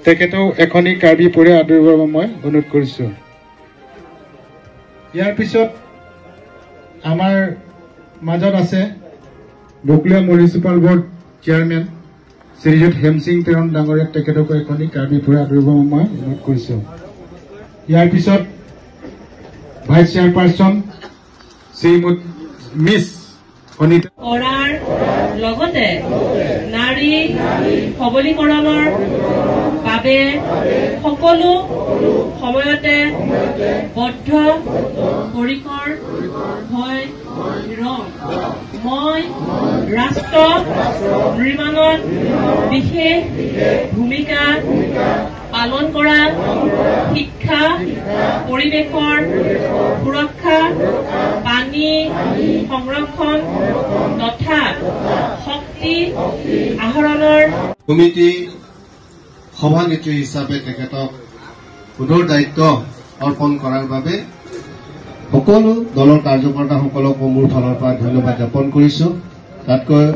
তেখেতও এখনি কাৰ্বি পৰে আদৰিবৰ বাবে মই অনুৰোধ কৰিছোঁ। ইয়াৰ পিছত আমাৰ মাজত আছে বকলিয়া মিউনিচিপাল বৰ্ড চেয়াৰমেন শ্ৰীযুত হেমসিং তেৰণ ডাঙৰীয়াক তেখেতকো এখনি কাৰ্বি পৰে আদৰিবৰ বাবে মই অনুৰোধ কৰিছোঁ। ইয়াৰ পিছত ভাইচ চেয়াৰপাৰসন শ্ৰীমতী মিছ অনিতা কৰাৰ লগতে নাৰী সবলীকৰণৰ বাবে সকলো সময়তে বদ্ধ পৰিকৰ হৈ ৰওঁ। মই ৰাষ্ট্ৰ নিৰ্মাণত বিশেষ ভূমিকা পালন কৰা শিক্ষা, পৰিৱেশৰ সুৰক্ষা, পানী সংৰক্ষণ তথা শক্তি আহৰণৰ কমিটি সভানেত্ৰী হিচাপে তেখেতক পুনৰ দায়িত্ব অৰ্পণ কৰাৰ বাবে সকলো দলৰ কাৰ্যকৰ্তাসকলকো মোৰ ফালৰ পৰা ধন্যবাদ জ্ঞাপন কৰিছোঁ। তাতকৈ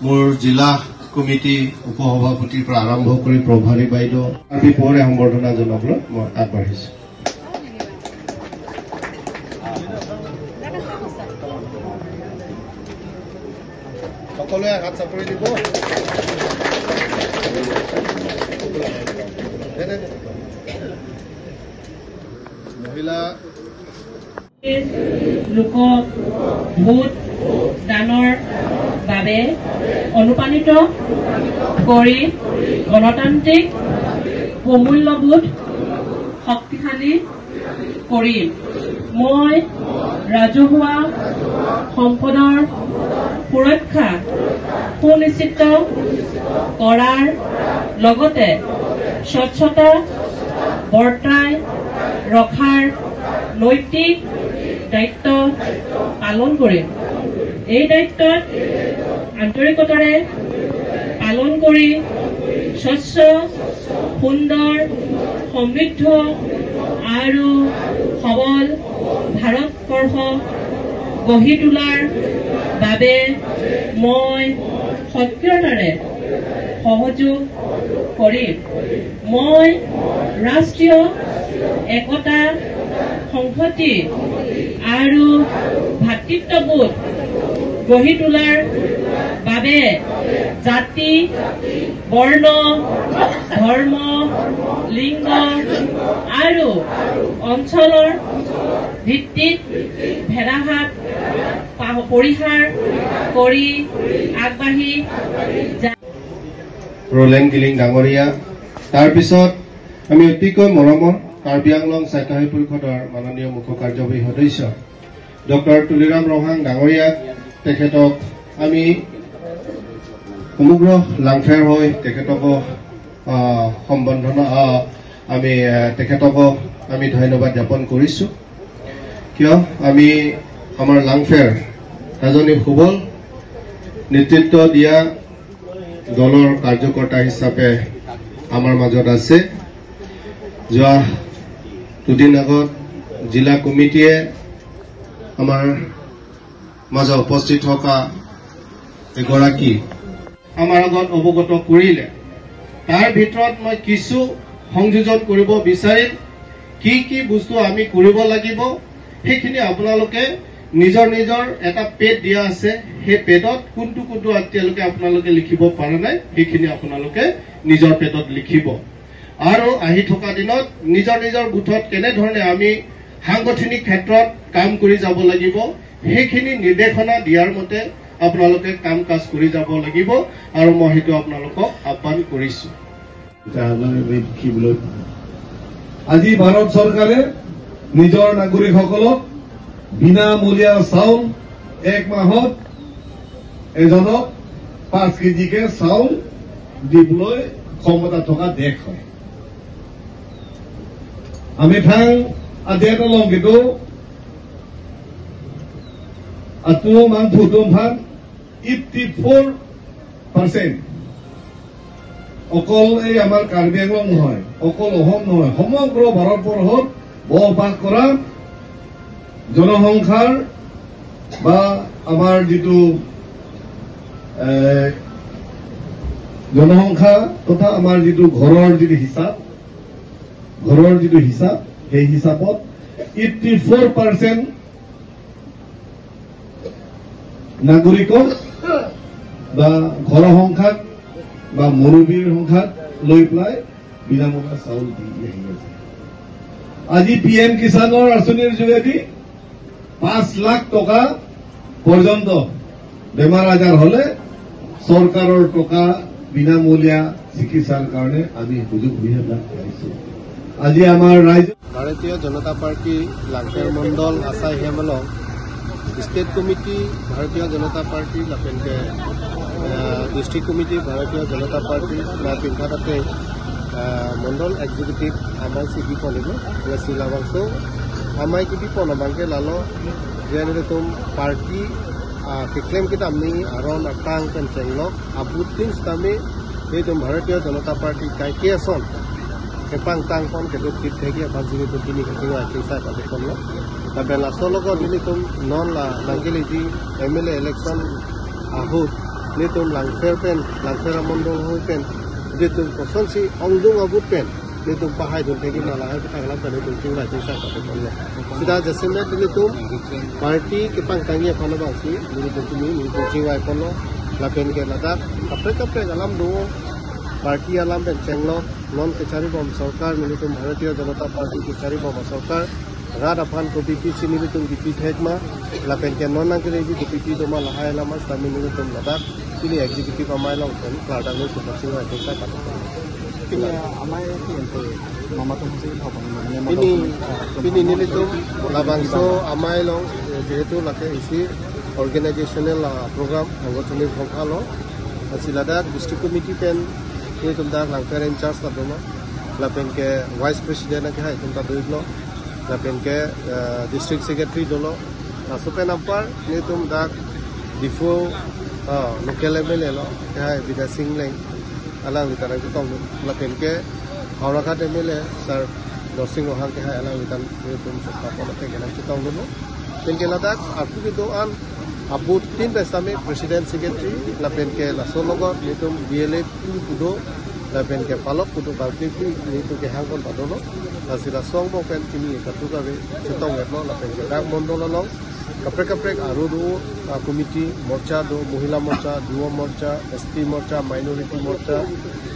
মোৰ জিলা কমিটি উপসভাপতিৰ পৰা আৰম্ভ কৰি প্ৰভাৰী বাইদেউ আমি পৰে সম্বৰ্ধনা জনাবলৈ মই আগবাঢ়িছোঁ। সকলোৱে হাত চাপৰি দিব। মহিলা লোক ভোট দানৰ বাবে অনুপ্ৰাণিত কৰি গণতান্ত্ৰিক প্ৰমূল্যবোধ শক্তিশালী কৰি মই ৰাজহুৱা সম্পদৰ সুৰক্ষা সুনিশ্চিত কৰাৰ লগতে স্বচ্ছতা বৰ্তাই ৰখাৰ নৈতিক দায়িত্ব পালন কৰিম। এই দায়িত্বত আন্তৰিকতাৰে পালন কৰি স্বচ্ছ সুন্দৰ সমৃদ্ধ আৰু সবল ভাৰতবৰ্ষ গঢ়ি তোলাৰ বাবে মই সক্ৰিয়তাৰে সহযোগ কৰিম। মই ৰাষ্ট্ৰীয় একতা সংহতি আৰু ভাতৃত্ববোধ গঢ়ি তোলাৰ বাবে জাতি, বৰ্ণ, ধৰ্ম, লিংগ আৰু অঞ্চলৰ ভিত্তিত ভেদাভেদ পৰিহাৰ কৰি আগবাঢ়ি ৰোলেং গিলিং ডাঙৰীয়া। তাৰপিছত আমি অতিকৈ মৰমৰ কাৰ্বি আংলং স্বায়ত্তশাসিত পৰিষদৰ মাননীয় মুখ্য কাৰ্যবাহী সদস্য ডক্টৰ তুলিৰাম ৰহাং ডাঙৰীয়াক তেখেতক আমি সমগ্ৰ লাংফেৰ হৈ তেখেতকো সম্বৰ্ধনা আমি তেখেতকো আমি ধন্যবাদ জ্ঞাপন কৰিছোঁ। কিয় আমি আমাৰ লাংফেৰ এজনী সুবল নেতৃত্ব দিয়া দলৰ কাৰ্যকৰ্তা হিচাপে আমাৰ মাজত আছে। যোৱা দুদিন আগত জিলা কমিটিয়ে আমাৰ মাজত উপস্থিত থকা এগৰাকী আমাৰ আগত অৱগত কৰিলে। তাৰ ভিতৰত মই কিছু সংযোজন কৰিব বিচাৰিম। কি কি বস্তু আমি কৰিব লাগিব সেইখিনি আপোনালোকে নিজৰ নিজৰ এটা পেড দিয়া আছে। সেই পেডত কোনটো কোনটো এতিয়ালৈকে আপোনালোকে লিখিব পৰা নাই সেইখিনি আপোনালোকে নিজৰ পেডত লিখিব। আৰু আহি থকা দিনত নিজৰ নিজৰ বুথত কেনেধৰণে আমি সাংগঠনিক ক্ষেত্ৰত কাম কৰি যাব লাগিব সেইখিনি নিৰ্দেশনা দিয়াৰ মতে আপোনালোকে কাম কাজ কৰি যাব লাগিব। আৰু মই সেইটো আপোনালোকক আহ্বান কৰিছোঁ। আজি ভাৰত চৰকাৰে নিজৰ নাগৰিকসকলক বিনামূলীয়া চাউল 1 মাহত এজনক 5 কেজিকে চাউল দিবলৈ ক্ষমতা থকা দেশ হয়। আমি ঠাং আজি এটা লওঁ কিন্তু মান ফুটুম ফান 84% অকল এই আমাৰ কাৰ্বি আংলং নহয়, অকল অসম নহয়, সমগ্ৰ ভাৰতবৰ্ষত বসবাস কৰা জনসংখ্যাৰ বা আমাৰ যিটো জনসংখ্যা তথা আমাৰ যিটো ঘৰৰ যিটো হিচাপ সেই হিচাপত 84% নাগৰিকক বা ঘৰৰ সংখ্যাক বা মুৰব্বীৰ সংখ্যাক লৈ পেলাই বিনামূলীয়া চাউল দি আহি আছে। আজি PM কিষাণৰ আঁচনিৰ যোগেদি 5 লাখ টকা পৰ্যন্ত বেমাৰ আজাৰ হলে চৰকাৰৰ টকা বিনামূলীয়া চিকিৎসাৰ কাৰণে আমি সুযোগ সুবিধা পাইছো। আজি আমাৰ ৰাজ্য ভাৰতীয় জনতা পাৰ্টি লাংফেৰ মণ্ডল আছাই হেমলং স্টেট কমিটি ভাৰতীয় জনতা পাৰ্টি লাপেনকে ডিস্ট্রিক্ট কমিটি ভারতীয় জনতা পার্টি না পিন্ধাতে মন্ডল এক্সিকিউটিভ আমাই সিবি পনিব সিলাবাংসো আমাই কিবি পনবাংকে লালো যেনে তুম party কিক্লেম kita amni aron atang pencenglok abutin stami tum ভারতীয় জনতা পার্টি কাইকে আছন কেপাং টাং পন কেটো কিট থাকি ভাজিবি তো তিনি কিবা কিসা কাবে করলো তবে লাসো লগত মিলি তুম নন লা লাঙ্গেলি জি এমএলএ ইলেকশন আহুত ni tum langfer pen langfer mondol hoi pen ni tum koson si ongdung abut pen ni tum pahai dun thegi mala hai ta galam pen tum tingla jisa ka pen sida jasme ni tum party ke pang tangi phano ba si ni tum ni tum jiwai kono la pen ke lada kapre galam do party alam pen chenglo non ke chari bom sarkar ni tum bharatiya janata party ke chari bom sarkar Rad apan ko BPC ni tum BPC hekma la pen ke non nangre ji BPC do ma lahai lama stami ni tum ladak ini executive amai long pen klada ni tum sing wa desa ka ini amai ente mama tum sing thapang ini ni tum labangso amai long jehetu lake isi organizational program angotuni phokalo asiladak district committee pen ni tum dak langfer in charge ta dono la pen ke vice president ke hai tum ta doiglo lapen ke district secretary dolo supen ampar ni tum dak difo local MLA lo hai bida sing leng alang litara ku tong lapen ke haurakat MLA sir dosing ohang ke hai alang litan ni tum sota pon ke gelang ku tong dolo pen ke ladak aku ki do an abut tin besame president secretary lapen ke la sologo ni tum DLA kudo lapen ke palok kudo party ni tu ke hang kon padolo asila song bo pen kini katu ka be chitong etlo lapen ke dak mondol long kapre aru do committee morcha do mohila morcha duo morcha ST morcha minority morcha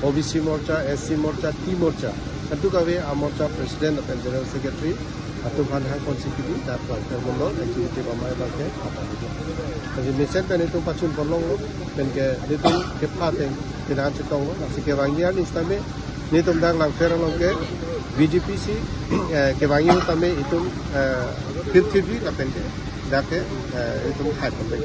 OBC morcha SC morcha T morcha katu ka be morcha president and general secretary atu bhan hang konsikiti dak lapen mondol executive amai ba ke jadi mesen pen itu pacun polong pen ke itu ke pateng kinan chitong nasi ke bangian istame ni tum dak lang fer long ke BJPC ke bangian tame itu 50 lapen ke dak ke itu hai pembe